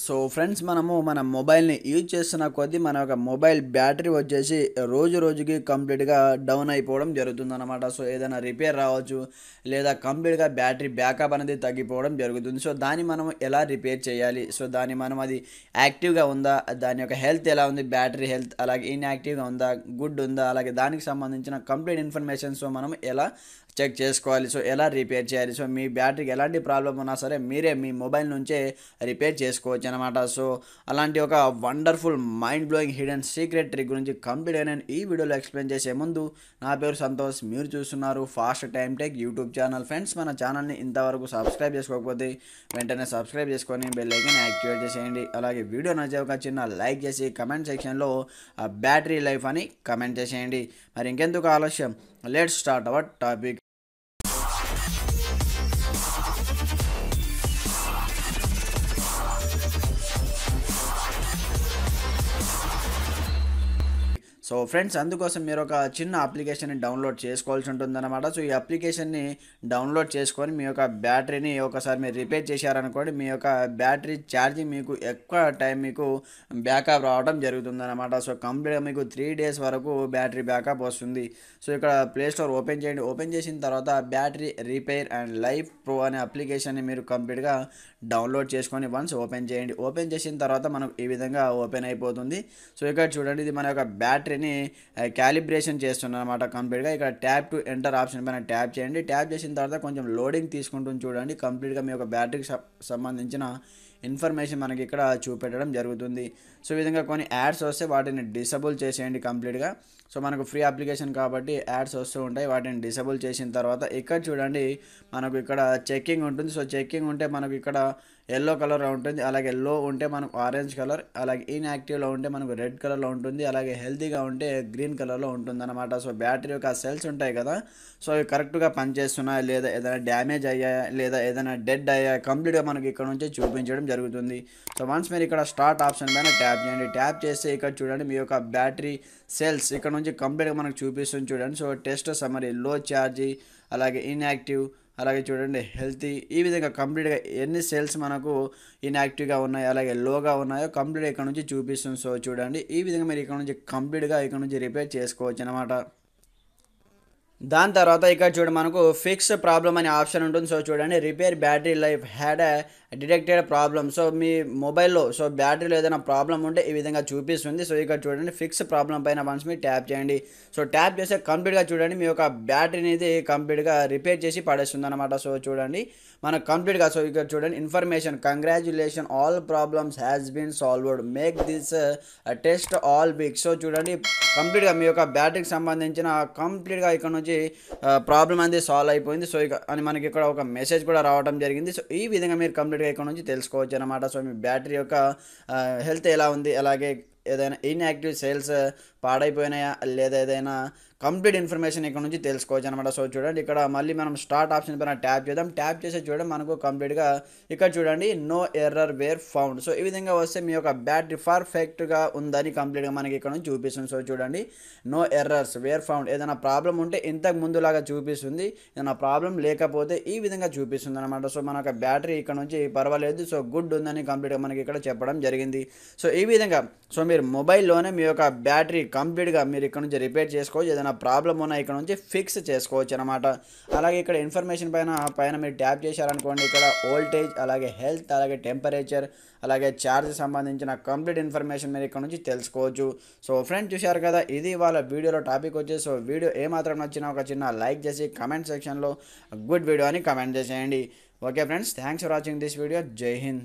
So friends మనము మన మొబైల్ని యూజ్ చేస్తున్న కొద్దీ మన యొక్క మొబైల్ బ్యాటరీ వచ్చేసి రోజు రోజుకి కంప్లీట్గా డౌన్ అయిపోవడం జరుగుతుందన్నమాట. సో ఏదైనా రిపేర్ రావచ్చు, లేదా కంప్లీట్గా బ్యాటరీ బ్యాకప్ అనేది తగ్గిపోవడం జరుగుతుంది. సో దాన్ని మనం ఎలా రిపేర్ చేయాలి, సో దాన్ని మనం అది యాక్టివ్గా ఉందా, దాని యొక్క హెల్త్ ఎలా ఉంది, బ్యాటరీ హెల్త్ అలాగే ఇన్యాక్టివ్గా ఉందా, గుడ్ ఉందా, అలాగే దానికి సంబంధించిన కంప్లీట్ ఇన్ఫర్మేషన్ సో మనం ఎలా చెక్ చేసుకోవాలి, సో ఎలా రిపేర్ చేయాలి, సో మీ బ్యాటరీకి ఎలాంటి ప్రాబ్లం ఉన్నా సరే మీరే మీ మొబైల్ నుంచే రిపేర్ చేసుకోవచ్చు అనమాట. సో అలాంటి ఒక wonderful mind blowing hidden secret trick గురించి కంప్లీట్గా నేను ఈ వీడియోలో ఎక్స్ప్లెయిన్ చేసే ముందు, నా పేరు సంతోష్, మీరు చూస్తున్నారు fast time tech YouTube channel. Friends మన ఛానల్ని ఇంతవరకు సబ్స్క్రైబ్ చేసుకోకపోతే వెంటనే సబ్స్క్రైబ్ చేసుకొని బెల్ ఐకాన్ యాక్టివేట్ చేసేయండి. అలాగే వీడియో నచ్చే ఒక చిన్న లైక్ చేసి కమెంట్ సెక్షన్లో బ్యాటరీ లైఫ్ అని కమెంట్ చేసేయండి. మరి ఇంకెందుకు ఆలస్యం, let's start our topic. So friends అందుకోసం మీరు ఒక చిన్న అప్లికేషన్ని డౌన్లోడ్ చేసుకోవాల్సి ఉంటుందన్నమాట. సో ఈ అప్లికేషన్ని డౌన్లోడ్ చేసుకొని మీ యొక్క బ్యాటరీని ఒకసారి మీరు రిపేర్ చేశారనుకోండి, మీ యొక్క బ్యాటరీ ఛార్జింగ్ మీకు ఎక్కువ టైం మీకు బ్యాకప్ రావడం జరుగుతుందన్నమాట. సో కంప్లీట్గా మీకు 3 days వరకు బ్యాటరీ బ్యాకప్ వస్తుంది. సో ఇక్కడ ప్లే స్టోర్ ఓపెన్ చేయండి. ఓపెన్ చేసిన తర్వాత battery repair and life pro అనే అప్లికేషన్ని మీరు కంప్లీట్గా డౌన్లోడ్ చేసుకొని వన్స్ ఓపెన్ చేయండి. ఓపెన్ చేసిన తర్వాత మనకు ఈ విధంగా ఓపెన్ అయిపోతుంది. సో ఇక్కడ చూడండి, ఇది మన యొక్క బ్యాటరీని క్యాలిబ్రేషన్ చేస్తున్నాను అనమాట కంప్లీట్గా. ఇక్కడ ట్యాప్ టు ఎంటర్ ఆప్షన్ పైన ట్యాప్ చేయండి. ట్యాప్ చేసిన తర్వాత కొంచెం లోడింగ్ తీసుకుంటుంది చూడండి. కంప్లీట్గా మీ యొక్క బ్యాటరీకి సంబంధించిన ఇన్ఫర్మేషన్ మనకి ఇక్కడ చూపెట్టడం జరుగుతుంది. సో ఈ విధంగా కొన్ని యాడ్స్ వస్తే వాటిని డిసేబుల్ చేసేయండి కంప్లీట్గా. సో మనకు ఫ్రీ అప్లికేషన్ కాబట్టి యాడ్స్ వస్తూ ఉంటాయి, వాటిని డిసేబుల్ చేసిన తర్వాత ఇక్కడ చూడండి మనకు ఇక్కడ చెక్కింగ్ ఉంటుంది. సో చెక్కింగ్ ఉంటే మనకు ఇక్కడ ఎల్లో కలర్ ఉంటుంది, అలాగే లో ఉంటే మనకు ఆరెంజ్ కలర్, అలాగే ఇన్యాక్టివ్లో ఉంటే మనకు రెడ్ కలర్లో ఉంటుంది, అలాగే హెల్తీగా ఉంటే గ్రీన్ కలర్లో ఉంటుంది అనమాట. సో బ్యాటరీ యొక్క సెల్స్ ఉంటాయి కదా, సో అవి కరెక్ట్గా పనిచేస్తున్నాయా లేదా, ఏదైనా డ్యామేజ్ అయ్యాయా లేదా ఏదైనా డెడ్ అయ్యా కంప్లీట్గా మనకి ఇక్కడ నుంచి చూపించడం జరుగుతుంది. సో వన్స్ మీరు ఇక్కడ స్టార్ట్ ఆప్షన్ పైన ట్యాప్ చేయండి. ట్యాప్ చేస్తే ఇక్కడ చూడండి మీ యొక్క బ్యాటరీ సెల్స్ ఇక్కడ నుంచి కంప్లీట్గా మనకు చూపిస్తుంది చూడండి. సో టెస్ట్ సమ్మరీ, లో ఛార్జీ, అలాగే ఇన్యాక్టివ్, అలాగే చూడండి హెల్తీ, ఈ విధంగా కంప్లీట్గా ఎన్ని సెల్స్ మనకు ఇన్యాక్టివ్గా ఉన్నాయి అలాగే లోగా ఉన్నాయో కంప్లీట్గా ఇక్కడ నుంచి చూపిస్తుంది. సో చూడండి ఈ విధంగా మీరు ఇక్కడ నుంచి కంప్లీట్గా ఇక్కడ నుంచి రిపేర్ చేసుకోవచ్చు అనమాట. దాని తర్వాత ఇక్కడ చూడండి మనకు ఫిక్స్ ప్రాబ్లమ్ అనే ఆప్షన్ ఉంటుంది. సో చూడండి repair battery life had detected problem. So మీ మొబైల్లో సో బ్యాటరీలో ఏదైనా ప్రాబ్లం ఉంటే ఈ విధంగా చూపిస్తుంది. సో ఇక్కడ చూడండి ఫిక్స్ ప్రాబ్లం పైన వన్స్ మీరు ట్యాప్ చేయండి. సో ట్యాప్ చేస్తే కంప్లీట్గా చూడండి మీ యొక్క బ్యాటరీని ఇది కంప్లీట్గా రిపేర్ చేసి పడేస్తుంది అనమాట. సో చూడండి మనకు కంప్లీట్గా, సో ఇక్కడ చూడండి information, congratulation all problems has been solved, make this test all week. So చూడండి కంప్లీట్గా మీ యొక్క బ్యాటరీకి సంబంధించిన కంప్లీట్గా ఇక్కడ నుంచి ప్రాబ్లం అనేది సాల్వ్ అయిపోయింది. సో ఇక అని మనకి ఇక్కడ ఒక మెసేజ్ కూడా రావడం జరిగింది. సో ఈ విధంగా మీరు కంప్లీట్గా ఇక్కడ నుంచి తెలుసుకోవచ్చు అనమాట. సో మీ బ్యాటరీ యొక్క హెల్త్ ఎలా ఉంది, అలాగే ఏదైనా ఇన్యాక్టివ్ సెల్స్ పాడైపోయినాయా లేదా ఏదైనా కంప్లీట్ ఇన్ఫర్మేషన్ ఇక్కడ నుంచి తెలుసుకోవచ్చు అనమాట. సో చూడండి ఇక్కడ మళ్ళీ మనం స్టార్ట్ ఆప్షన్ పైన ట్యాప్ చేద్దాం. ట్యాప్ చేసి చూడండి మనకు కంప్లీట్గా ఇక్కడ చూడండి no error were found. So ఈ విధంగా వస్తే మీ యొక్క బ్యాటరీ పర్ఫెక్ట్గా ఉందని కంప్లీట్గా మనకి ఇక్కడ నుంచి చూపిస్తుంది. సో చూడండి నో ఎర్రర్స్ వేర్ ఫౌండ్, ఏదైనా ప్రాబ్లం ఉంటే ఇంతకు ముందులాగా చూపిస్తుంది, ఏదైనా ప్రాబ్లం లేకపోతే ఈ విధంగా చూపిస్తుంది అనమాట. సో మన యొక్క బ్యాటరీ ఇక్కడ నుంచి పర్వాలేదు, సో గుడ్ ఉందని కంప్లీట్గా మనకి ఇక్కడ చెప్పడం జరిగింది. సో ఈ విధంగా సో మీరు మొబైల్లోనే మీ యొక్క బ్యాటరీ కంప్లీట్గా మీరు ఇక్కడ నుంచి రిపేర్ చేసుకోవచ్చు, ఏదైనా ప్రాబ్లం ఉన్నా ఇక్కడ నుంచి ఫిక్స్ చేసుకోవచ్చు అనమాట. అలాగే ఇక్కడ ఇన్ఫర్మేషన్ పైన మీరు ట్యాప్ చేశారనుకోండి, ఇక్కడ వోల్టేజ్, అలాగే హెల్త్, అలాగే టెంపరేచర్, అలాగే ఛార్జ్ సంబంధించిన కంప్లీట్ ఇన్ఫర్మేషన్ మీరు ఇక్కడ నుంచి తెలుసుకోవచ్చు. సో ఫ్రెండ్స్ చూశారు కదా, ఇది వాళ్ళ వీడియోలో టాపిక్ వచ్చేసి. సో వీడియో ఏమాత్రం నచ్చినా ఒక చిన్న లైక్ చేసి కమెంట్ సెక్షన్లో గుడ్ వీడియో అని కమెంట్ చేసేయండి. Okay friends, thanks for watching this video. జై హింద్.